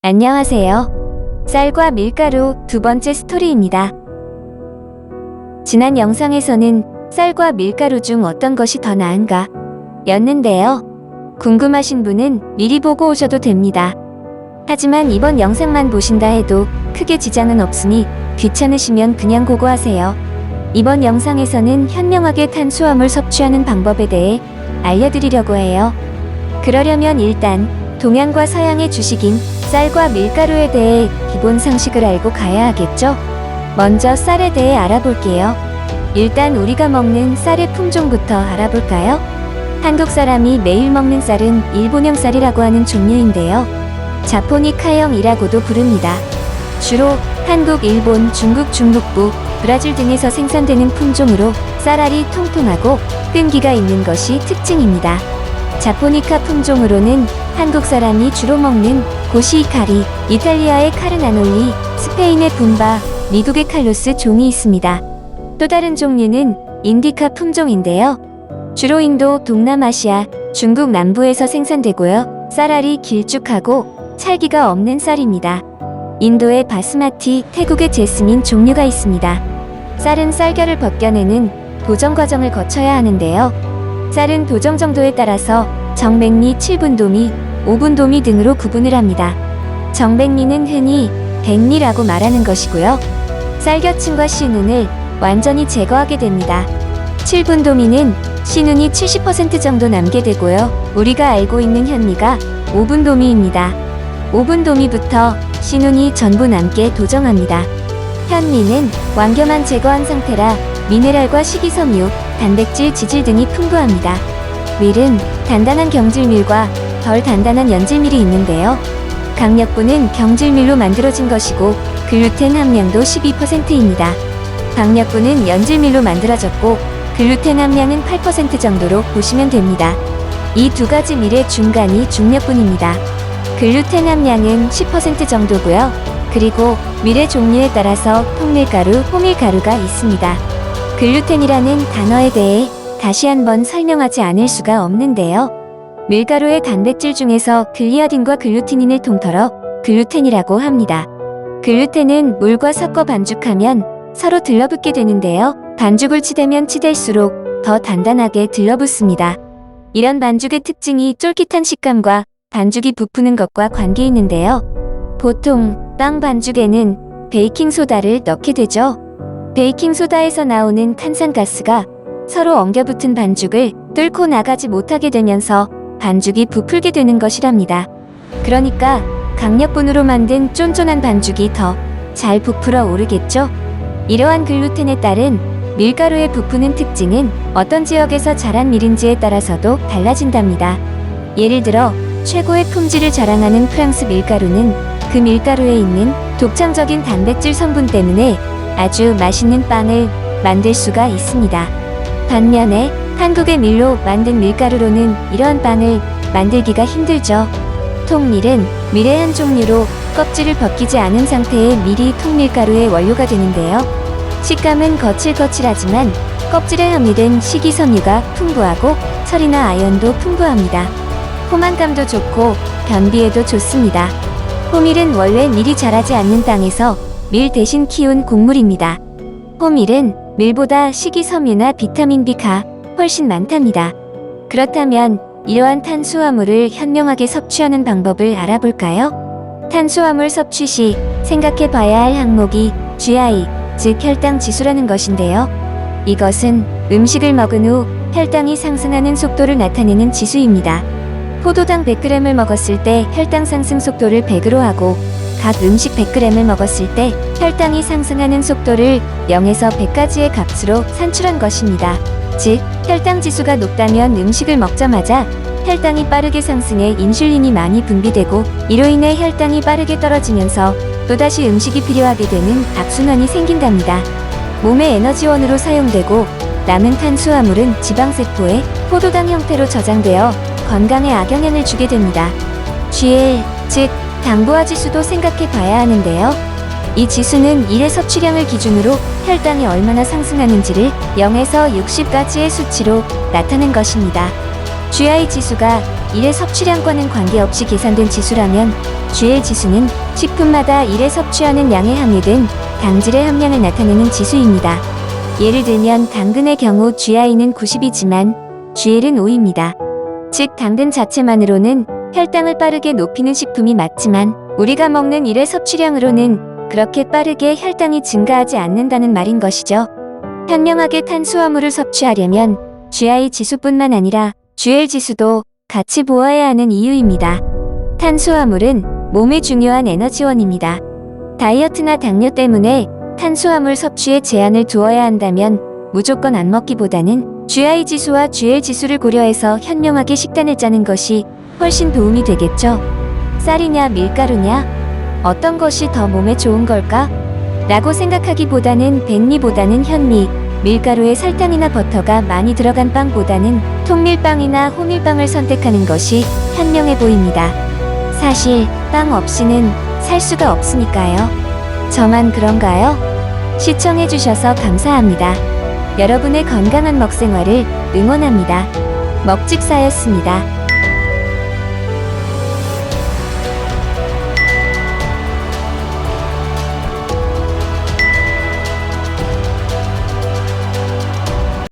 안녕하세요. 쌀과 밀가루 두 번째 스토리입니다. 지난 영상에서는 쌀과 밀가루 중 어떤 것이 더 나은가 였는데요. 궁금하신 분은 미리 보고 오셔도 됩니다. 하지만 이번 영상만 보신다 해도 크게 지장은 없으니 귀찮으시면 그냥 고고하세요. 이번 영상에서는 현명하게 탄수화물 섭취하는 방법에 대해 알려드리려고 해요. 그러려면 일단 동양과 서양의 주식인 쌀과 밀가루에 대해 기본 상식을 알고 가야 하겠죠? 먼저 쌀에 대해 알아볼게요. 일단 우리가 먹는 쌀의 품종부터 알아볼까요? 한국 사람이 매일 먹는 쌀은 일본형 쌀이라고 하는 종류인데요. 자포니카형이라고도 부릅니다. 주로 한국, 일본, 중국 중북부, 브라질 등에서 생산되는 품종으로 쌀알이 통통하고 끈기가 있는 것이 특징입니다. 자포니카 품종으로는 한국 사람이 주로 먹는 고시이카리, 이탈리아의 카르나놀리, 스페인의 분바, 미국의 칼로스 종이 있습니다. 또 다른 종류는 인디카 품종인데요. 주로 인도, 동남아시아, 중국 남부에서 생산되고요. 쌀알이 길쭉하고 찰기가 없는 쌀입니다. 인도의 바스마티, 태국의 제스민 종류가 있습니다. 쌀은 쌀결을 벗겨내는 도정 과정을 거쳐야 하는데요. 쌀은 도정 정도에 따라서 정백리, 7분도미, 5분도미 등으로 구분을 합니다. 정백리는 흔히 백리라고 말하는 것이고요. 쌀겨층과 씨눈을 완전히 제거하게 됩니다. 7분도미는 씨눈이 70% 정도 남게 되고요. 우리가 알고 있는 현미가 5분도미입니다. 5분도미부터 씨눈이 전부 남게 도정합니다. 현미는 완겨만 제거한 상태라 미네랄과 식이섬유, 단백질, 지질 등이 풍부합니다. 밀은 단단한 경질밀과 덜 단단한 연질밀이 있는데요. 강력부는 경질밀로 만들어진 것이고 글루텐 함량도 12%입니다. 박력부는 연질밀로 만들어졌고 글루텐 함량은 8% 정도로 보시면 됩니다. 이 두 가지 밀의 중간이 중력분입니다. 글루텐 함량은 10% 정도고요. 그리고 밀의 종류에 따라서 통밀가루, 호밀가루가 있습니다. 글루텐이라는 단어에 대해 다시 한번 설명하지 않을 수가 없는데요. 밀가루의 단백질 중에서 글리아딘과 글루티닌을 통틀어 글루텐이라고 합니다. 글루텐은 물과 섞어 반죽하면 서로 들러붙게 되는데요. 반죽을 치대면 치댈수록 더 단단하게 들러붙습니다. 이런 반죽의 특징이 쫄깃한 식감과 반죽이 부푸는 것과 관계 있는데요. 보통 빵 반죽에는 베이킹소다를 넣게 되죠. 베이킹소다에서 나오는 탄산가스가 서로 엉겨붙은 반죽을 뚫고 나가지 못하게 되면서 반죽이 부풀게 되는 것이랍니다. 그러니까 강력분으로 만든 쫀쫀한 반죽이 더 잘 부풀어 오르겠죠? 이러한 글루텐에 따른 밀가루의 부푸는 특징은 어떤 지역에서 자란 밀인지에 따라서도 달라진답니다. 예를 들어 최고의 품질을 자랑하는 프랑스 밀가루는 그 밀가루에 있는 독창적인 단백질 성분 때문에 아주 맛있는 빵을 만들 수가 있습니다. 반면에 한국의 밀로 만든 밀가루로는 이러한 빵을 만들기가 힘들죠. 통밀은 밀의 한 종류로 껍질을 벗기지 않은 상태의 밀이 통밀가루의 원료가 되는데요. 식감은 거칠거칠하지만 껍질에 함유된 식이섬유가 풍부하고 철이나 아연도 풍부합니다. 포만감도 좋고 변비에도 좋습니다. 호밀은 원래 밀이 자라지 않는 땅에서 밀 대신 키운 곡물입니다. 호밀은 밀보다 식이섬유나 비타민 B가 훨씬 많답니다. 그렇다면 이러한 탄수화물을 현명하게 섭취하는 방법을 알아볼까요? 탄수화물 섭취 시 생각해 봐야 할 항목이 GI, 즉 혈당 지수라는 것인데요. 이것은 음식을 먹은 후 혈당이 상승하는 속도를 나타내는 지수입니다. 포도당 100g을 먹었을 때 혈당 상승 속도를 100으로 하고 각 음식 100g을 먹었을 때 혈당이 상승하는 속도를 0에서 100까지의 값으로 산출한 것입니다. 즉, 혈당 지수가 높다면 음식을 먹자마자 혈당이 빠르게 상승해 인슐린이 많이 분비되고 이로 인해 혈당이 빠르게 떨어지면서 또다시 음식이 필요하게 되는 악순환이 생긴답니다. 몸의 에너지원으로 사용되고 남은 탄수화물은 지방세포에 포도당 형태로 저장되어 건강에 악영향을 주게 됩니다. GL, 즉 당부화 지수도 생각해 봐야 하는데요. 이 지수는 일의 섭취량을 기준으로 혈당이 얼마나 상승하는지를 0에서 60까지의 수치로 나타낸 것입니다. GI 지수가 일의 섭취량과는 관계없이 계산된 지수라면 GL 지수는 식품마다 일에 섭취하는 양에 함유된 당질의 함량을 나타내는 지수입니다. 예를 들면 당근의 경우 GI는 90이지만 GL은 5입니다. 즉 당근 자체만으로는 혈당을 빠르게 높이는 식품이 맞지만 우리가 먹는 일의 섭취량으로는 그렇게 빠르게 혈당이 증가하지 않는다는 말인 것이죠. 현명하게 탄수화물을 섭취하려면 GI 지수뿐만 아니라 GL 지수도 같이 보아야 하는 이유입니다. 탄수화물은 몸의 중요한 에너지원입니다. 다이어트나 당뇨 때문에 탄수화물 섭취에 제한을 두어야 한다면 무조건 안 먹기보다는 GI 지수와 GL 지수를 고려해서 현명하게 식단을 짜는 것이 훨씬 도움이 되겠죠. 쌀이냐 밀가루냐? 어떤 것이 더 몸에 좋은 걸까? 라고 생각하기보다는 백미보다는 현미, 밀가루에 설탕이나 버터가 많이 들어간 빵보다는 통밀빵이나 호밀빵을 선택하는 것이 현명해 보입니다. 사실 빵 없이는 살 수가 없으니까요. 저만 그런가요? 시청해주셔서 감사합니다. 여러분의 건강한 먹생활을 응원합니다. 먹직사였습니다.